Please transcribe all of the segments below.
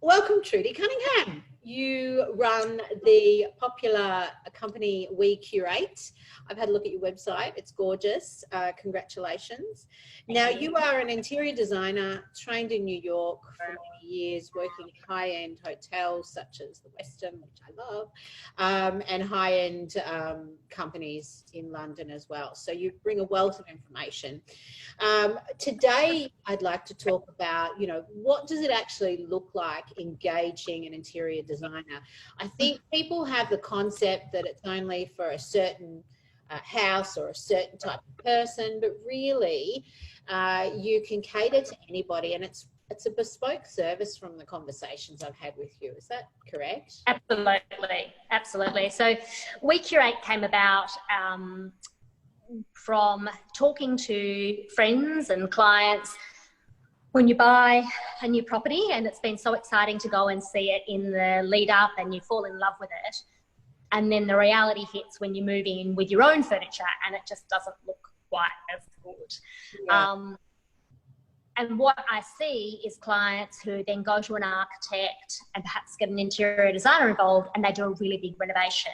Welcome, Trudie Cunningham. You run the popular company We Curate. I've had a look at your website. It's gorgeous. Congratulations. Now, you are an interior designer trained in New York for many years, working in high-end hotels such as the Westin, which I love, and high-end companies in London as well. So you bring a wealth of information. Today, I'd like to talk about, what does it actually look like engaging an interior designer? I think people have the concept that it's only for a certain house or a certain type of person, but really you can cater to anybody, and it's a bespoke service from the conversations I've had with you. Is that correct? Absolutely. So We Curate came about from talking to friends and clients when you buy a new property, and it's been so exciting to go and see it in the lead up and you fall in love with it. And then the reality hits when you move in with your own furniture and it just doesn't look quite as good. Yeah. And what I see is clients who then go to an architect and perhaps get an interior designer involved, and they do a really big renovation.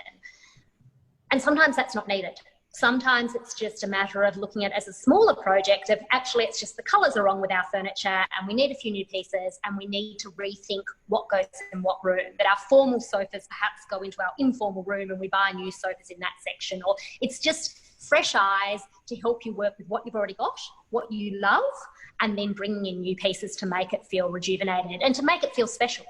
And sometimes that's not needed. Sometimes it's just a matter of looking at it as a smaller project of actually it's just the colours are wrong with our furniture and we need a few new pieces and we need to rethink what goes in what room. That our formal sofas perhaps go into our informal room and we buy new sofas in that section, or it's just fresh eyes to help you work with what you've already got, what you love, and then bringing in new pieces to make it feel rejuvenated and to make it feel special.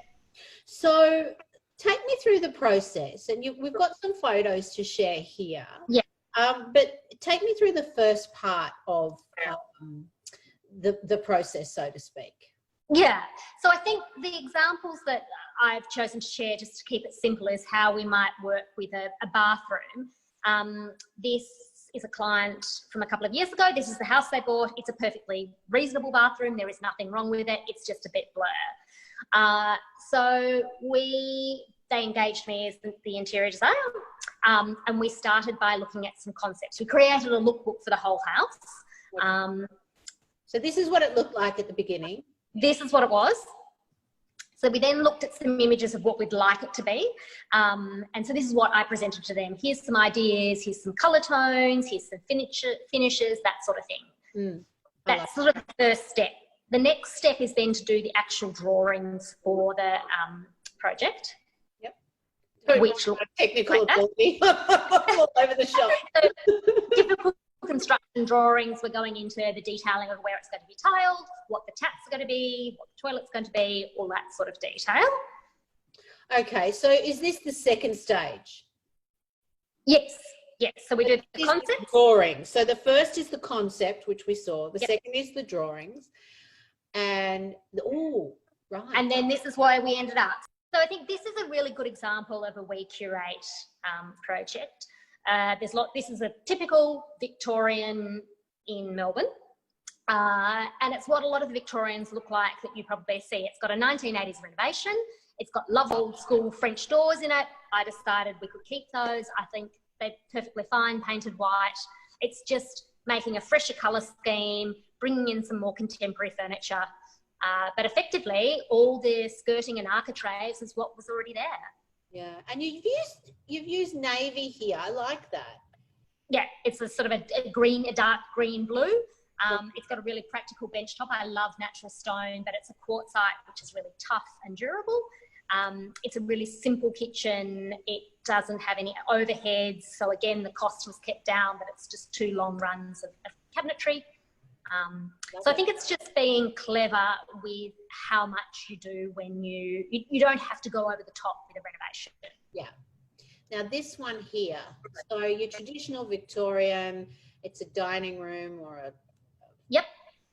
So take me through the process, and we've got some photos to share here. Yeah. But take me through the first part of the process, so to speak. Yeah. So I think the examples that I've chosen to share, just to keep it simple, is how we might work with a bathroom. This is a client from a couple of years ago. This is the house they bought. It's a perfectly reasonable bathroom. There is nothing wrong with it. It's just a bit blur. So they engaged me as the interior designer. And we started by looking at some concepts. We created a lookbook for the whole house. So this is what it looked like at the beginning. This is what it was. So we then looked at some images of what we'd like it to be. And so this is what I presented to them. Here's some ideas, here's some colour tones, here's some finishes, that sort of thing. That's sort of the first step. The next step is then to do the actual drawings for the project. Which looks technical ability all over the shop. So, typical construction drawings, we're going into the detailing of where it's going to be tiled, what the taps are going to be, what the toilet's going to be, all that sort of detail. Okay, so is this the second stage? Yes. So we do the concept. Drawing. So the first is the concept, which we saw. The second is the drawings. And, right. And then this is where we ended up. So I think this is a really good example of a We Curate project. This is a typical Victorian in Melbourne. And it's what a lot of the Victorians look like that you probably see. It's got a 1980s renovation. It's got love old school French doors in it. I decided we could keep those. I think they're perfectly fine, painted white. It's just making a fresher colour scheme, bringing in some more contemporary furniture. But effectively, all the skirting and architraves is what was already there. Yeah, and you've used navy here. I like that. Yeah, it's a sort of a dark green blue. It's got a really practical bench top. I love natural stone, but it's a quartzite, which is really tough and durable. It's a really simple kitchen. It doesn't have any overheads. So again, the cost was kept down, but it's just 2 long runs of cabinetry. So I think it's just being clever with how much you do when you don't have to go over the top with a renovation. Yeah. Now this one here, so your traditional Victorian, it's a dining room or a... Yep.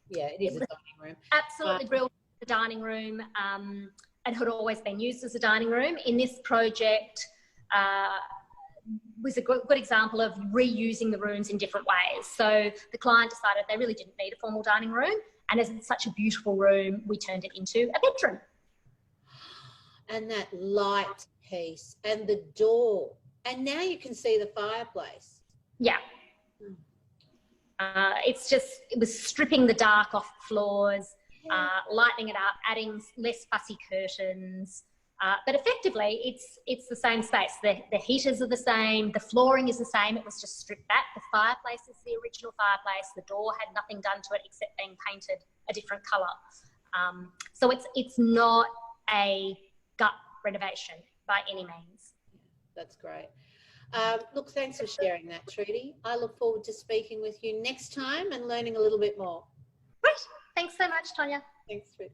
Yeah, it is a dining room. Absolutely brilliant, the dining room. It had always been used as a dining room. In this project, was a good example of reusing the rooms in different ways. So the client decided they really didn't need a formal dining room, and as it's such a beautiful room, we turned it into a bedroom. And that light piece and the door, and now you can see the fireplace. Yeah. It was stripping the dark off floors. lightening it up, adding less fussy curtains. But effectively, it's the same space. The heaters are the same. The flooring is the same. It was just stripped back. The fireplace is the original fireplace. The door had nothing done to it except being painted a different colour. So it's not a gut renovation by any means. That's great. Look, thanks for sharing that, Trudie. I look forward to speaking with you next time and learning a little bit more. Great. Thanks so much, Tonya. Thanks, Trudie.